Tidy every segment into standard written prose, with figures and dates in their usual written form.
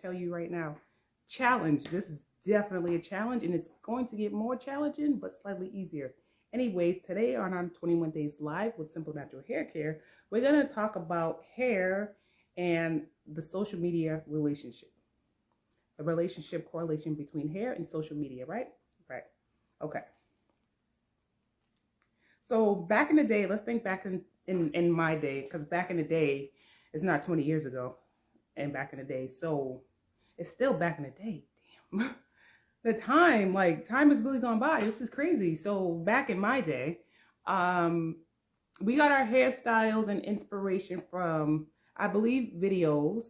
tell you right now, challenge. This is definitely a challenge, and it's going to get more challenging, but slightly easier. Anyways, today on our 21 Days Live with Simple Natural Hair Care, we're going to talk about hair and the social media relationship. A relationship correlation between hair and social media, right? Right. Okay. So back in the day, let's think back in my day, because back in the day, it's not 20 years ago, and back in the day, so it's still back in the day. Damn. The time, like time has really gone by. This is crazy. So back in my day, we got our hairstyles and inspiration from, I believe, videos.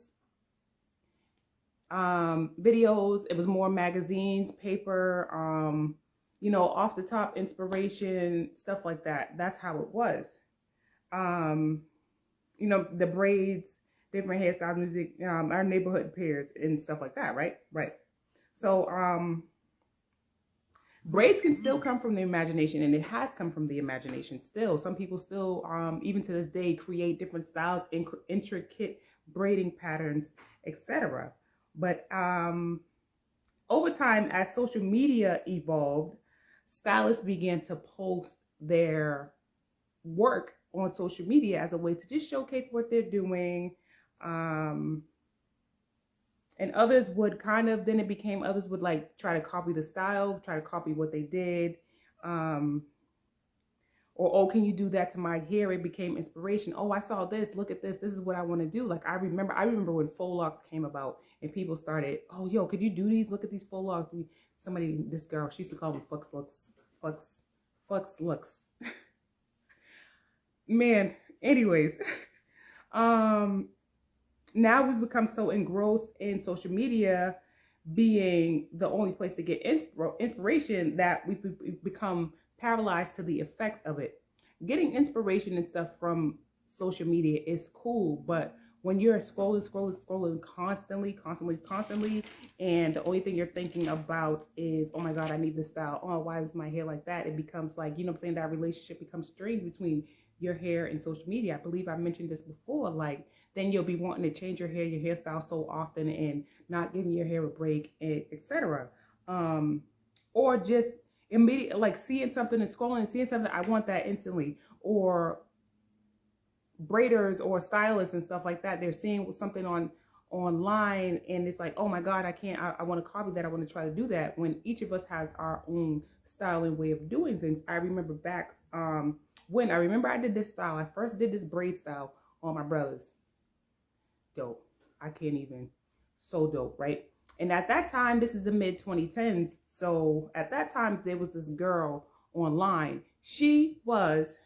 It was more magazines, paper, off the top inspiration, stuff like that. That's how it was. The braids, different hairstyles, music, our neighborhood pairs and stuff like that, right? Right. So, braids can still come from the imagination, and it has come from the imagination still. Some people still, even to this day, create different styles, intricate braiding patterns, etc. But over time, as social media evolved, stylists began to post their work on social media as a way to just showcase what they're doing. And others would others would like try to copy the style, try to copy what they did. Or, oh, can you do that to my hair? It became inspiration. Oh, I saw this. Look at this. This is what I want to do. Like I remember when faux locks came about and people started, oh, yo, could you do these? Look at these faux locks. This girl, she used to call them fucks looks. Man, anyways, now we've become so engrossed in social media being the only place to get inspiration that we've become paralyzed to the effects of it. Getting inspiration and stuff from social media is cool, but when you're scrolling constantly, and the only thing you're thinking about is, oh my God, I need this style. Oh, why is my hair like that? It becomes like, that relationship becomes strained between your hair and social media. I believe I mentioned this before, like, then you'll be wanting to change your hairstyle so often and not giving your hair a break, etc. Or just immediately, like seeing something and scrolling and seeing something, I want that instantly. Or braiders or stylists and stuff like that, they're seeing something online and it's like, oh my God, I want to copy that. I want to try to do that, when each of us has our own style and way of doing things. I remember back when I did this style. I first did this braid style on my brothers. Dope. I can't even. So dope, right? And at that time, this is the mid 2010s. So at that time, there was this girl online. She was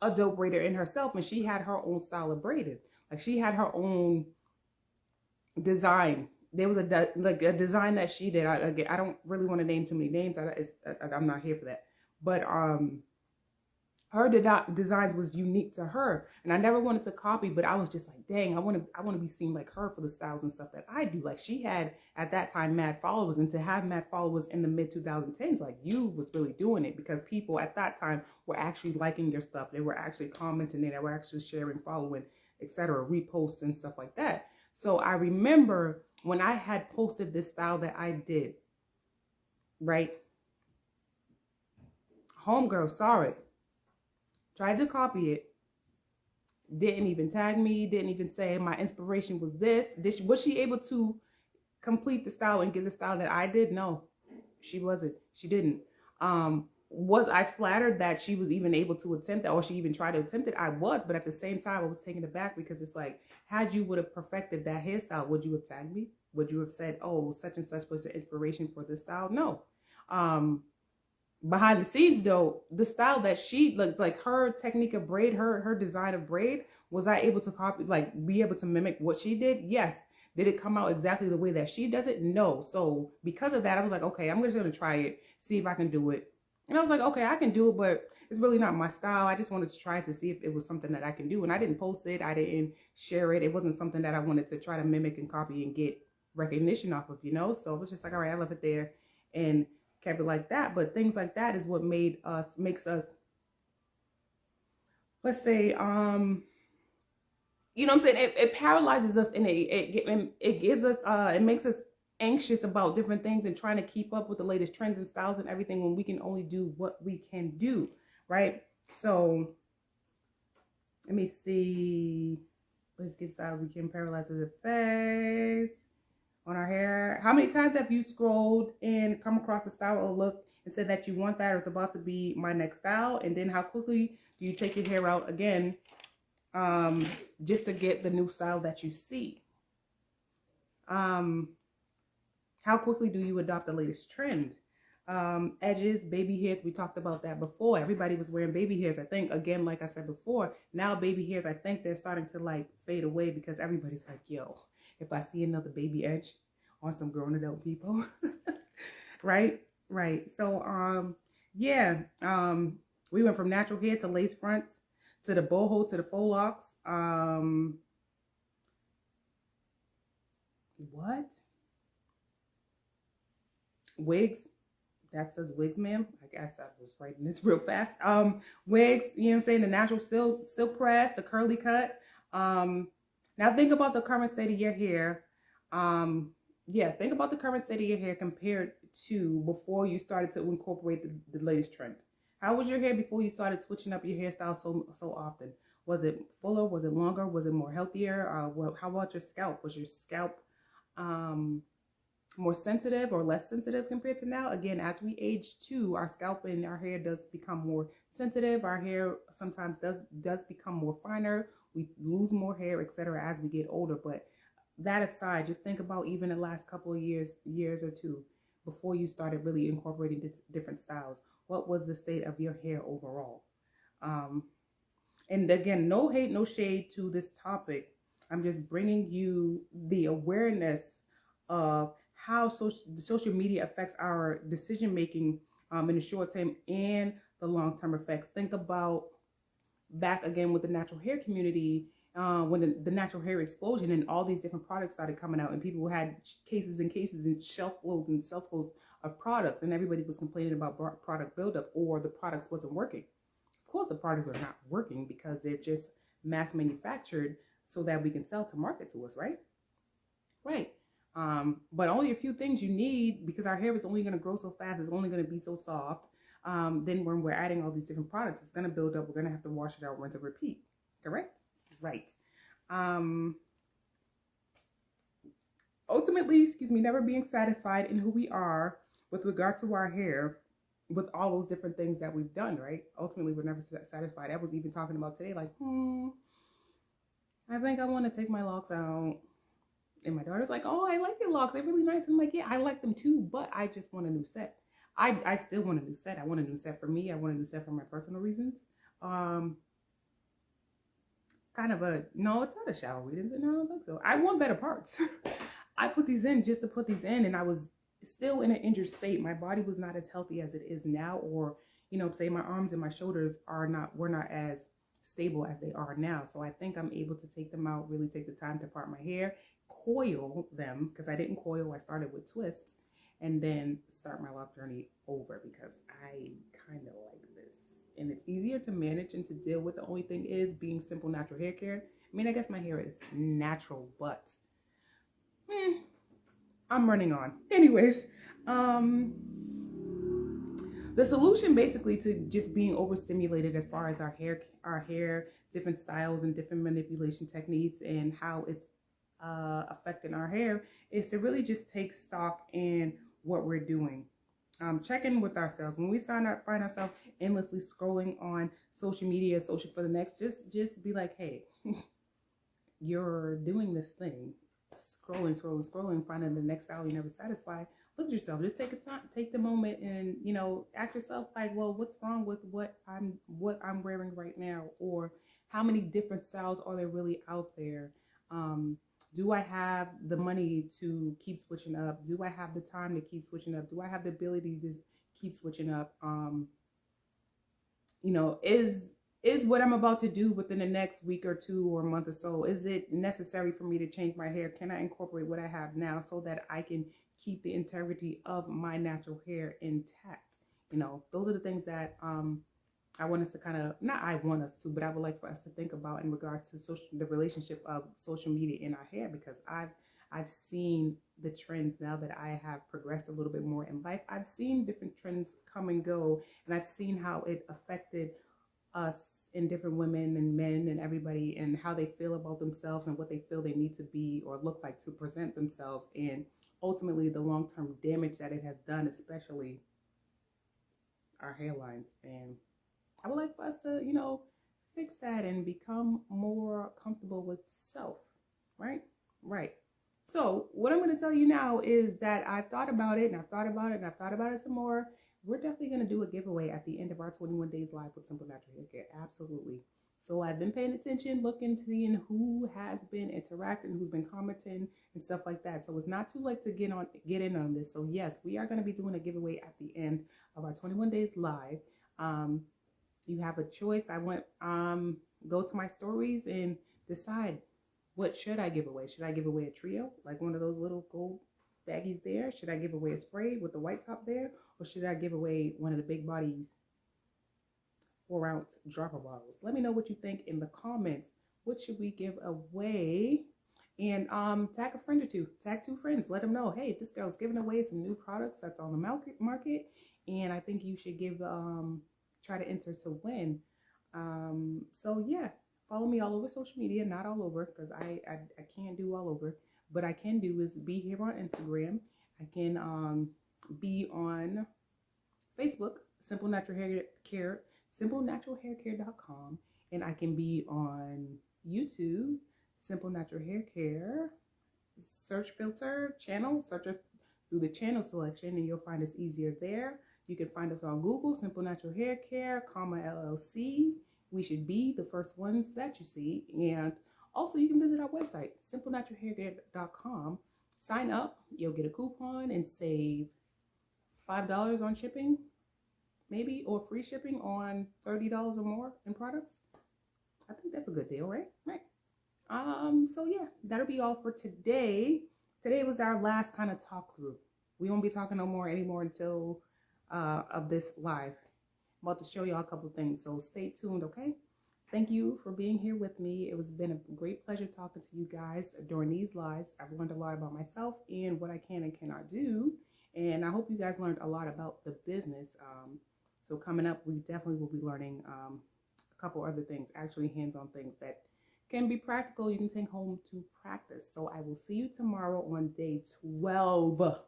a dope braider in herself, and she had her own style of braiding. Like she had her own design. There was a design that she did. I don't really want to name too many names. I'm not here for that. But her designs was unique to her, and I never wanted to copy, but I was just like, dang, I want to be seen like her for the styles and stuff that I do. Like she had at that time mad followers, and to have mad followers in the mid 2010s, like you was really doing it, because people at that time were actually liking your stuff. They were actually commenting, they were actually sharing, following, etc., reposts and stuff like that. So I remember when I had posted this style that I did, right? Homegirl saw it, tried to copy it, didn't even tag me, didn't even say my inspiration was this. Was she able to complete the style and get the style that I did? No, she wasn't. She didn't. Was I flattered that she was even able to attempt that, or she even tried to attempt it? I was, but at the same time, I was taken aback, because it's like, had you would have perfected that hairstyle, would you have tagged me? Would you have said, oh, such and such was the inspiration for this style? No. Behind the scenes though, the style that she like her technique of braid, her design of braid, was I able to copy, like be able to mimic what she did? Yes. Did it come out exactly the way that she does it? No. So because of that, I was like, okay, I'm just gonna try it, see if I can do it. And I was like, okay, I can do it, but it's really not my style. I just wanted to try to see if it was something that I can do. And I didn't post it, I didn't share it. It wasn't something that I wanted to try to mimic and copy and get recognition off of, So it was just like, all right, I left it there and kept it like that. But things like that is what makes us, let's say, you know what I'm saying? It paralyzes us, and it gives us, it makes us anxious about different things and trying to keep up with the latest trends and styles and everything when we can only do what we can do, right? So let me see. Let's get started. We can paralyze the face on our hair. How many times have you scrolled and come across a style or look and said that you want that or it's about to be my next style? And then how quickly do you take your hair out again just to get the new style that you see? How quickly do you adopt the latest trend? Edges, baby hairs, we talked about that before. Everybody was wearing baby hairs. I think, again, like I said before, now baby hairs, I think they're starting to like fade away because everybody's like, yo, if I see another baby edge on some grown adult people, right? So, yeah, we went from natural hair to lace fronts, to the boho, to the faux locks. What? Wigs. That says wigs, ma'am. I guess I was writing this real fast. Wigs, you know what I'm saying? The natural silk press, the curly cut. Now think about the current state of your hair. Yeah, think about the current state of your hair compared to before you started to incorporate the latest trend. How was your hair before you started switching up your hairstyle so often? Was it fuller? Was it longer? Was it more healthier? How about your scalp? Was your scalp more sensitive or less sensitive compared to now? Again, as we age too, our scalp and our hair does become more sensitive. Our hair sometimes does become more finer. We lose more hair, etc., as we get older. But that aside, just think about even the last couple of years or two before you started really incorporating different styles. What was the state of your hair overall? And again, no hate, no shade to this topic. I'm just bringing you the awareness of how social media affects our decision making in the short term and the long term effects. Think about back again with the natural hair community, when the natural hair explosion and all these different products started coming out, and people had cases and cases and shelf loads of products, and everybody was complaining about product buildup or the products wasn't working. Of course, the products are not working because they're just mass manufactured so that we can sell to market to us, right? Right. But only a few things you need, because our hair is only going to grow so fast. It's only going to be so soft. Then when we're adding all these different products, it's going to build up. We're going to have to wash it out, rinse and repeat. Correct? Right. Ultimately, never being satisfied in who we are with regard to our hair, with all those different things that we've done, right? Ultimately, we're never satisfied. I was even talking about today, like, I think I want to take my locks out. And my daughter's like, oh, I like your locks. They're really nice. And I'm like, yeah, I like them too, but I just want a new set. I still want a new set. I want a new set for me. I want a new set for my personal reasons. No, it's not a shower reason. No, I don't think so. I want better parts. I put these in just to put these in, and I was still in an injured state. My body was not as healthy as it is now, or, say my arms and my shoulders were not as stable as they are now. So I think I'm able to take them out, really take the time to part my hair, coil them, because I didn't coil. I started with twists, and then start my lock journey over because I kind of like this. And it's easier to manage and to deal with. The only thing is being simple natural hair care. I mean, I guess my hair is natural, but I'm running on. Anyways, the solution basically to just being overstimulated as far as our hair, different styles and different manipulation techniques and how it's affecting our hair is to really just take stock in what we're doing. Check in with ourselves. When we find ourselves endlessly scrolling on social media, social for the next, just be like, hey, you're doing this thing, scrolling, finding the next style you're never satisfied. Look at yourself. Just take the moment and, ask yourself like, well, what's wrong with what I'm wearing right now? Or how many different styles are there really out there? Do I have the money to keep switching up? Do I have the time to keep switching up? Do I have the ability to keep switching up? Is what I'm about to do within the next week or two or month or so, is it necessary for me to change my hair? Can I incorporate what I have now so that I can keep the integrity of my natural hair intact? Those are the things that I want us to kind of, not I want us to, but I would like for us to think about in regards to the relationship of social media in our hair, because I've seen the trends now that I have progressed a little bit more in life. I've seen different trends come and go, and I've seen how it affected us and different women and men and everybody, and how they feel about themselves and what they feel they need to be or look like to present themselves, and ultimately the long-term damage that it has done, especially our hairlines. And I would like for us to, fix that and become more comfortable with self, right? Right. So what I'm going to tell you now is that I've thought about it, and I've thought about it, and I've thought about it some more. We're definitely going to do a giveaway at the end of our 21 days live with Simple Natural Hair Care. Absolutely. So I've been paying attention, looking, seeing who has been interacting, who's been commenting and stuff like that. So it's not too late to get in on this. So yes, we are going to be doing a giveaway at the end of our 21 days live. You have a choice. I want go to my stories and decide, what should I give away? Should I give away a trio, like one of those little gold baggies there? Should I give away a spray with the white top there? Or should I give away one of the big bodies 4-ounce dropper bottles? Let me know what you think in the comments. What should we give away? And tag a friend or two. Tag 2 friends. Let them know, hey, this girl's giving away some new products that's on the market, and I think you should give try to enter to win. So yeah, follow me all over social media. Not all over, because I can't do all over. But I can do is be here on Instagram. I can be on Facebook, Simple Natural Hair Care, simplenaturalhaircare.com, and I can be on YouTube, Simple Natural Hair Care. Search filter channel, search us through the channel selection, and you'll find us easier there. You can find us on Google, Simple Natural Hair Care, LLC. We should be the first ones that you see. And also, you can visit our website, simplenaturalhaircare.com. Sign up. You'll get a coupon and save $5 on shipping, maybe, or free shipping on $30 or more in products. I think that's a good deal, right? Right. So yeah, that'll be all for today. Today was our last kind of talk through. We won't be talking anymore until of this live. I'm about to show y'all a couple of things, so stay tuned, okay? Thank you for being here with me. It has been a great pleasure talking to you guys during these lives. I've learned a lot about myself and what I can and cannot do, and I hope you guys learned a lot about the business. So coming up, we definitely will be learning a couple other things, actually hands-on things that can be practical, you can take home to practice. So I will see you tomorrow on day 12.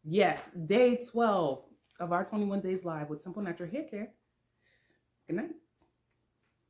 Yes, day 12 of our 21 days live with Simple Natural Hair Care. Good night.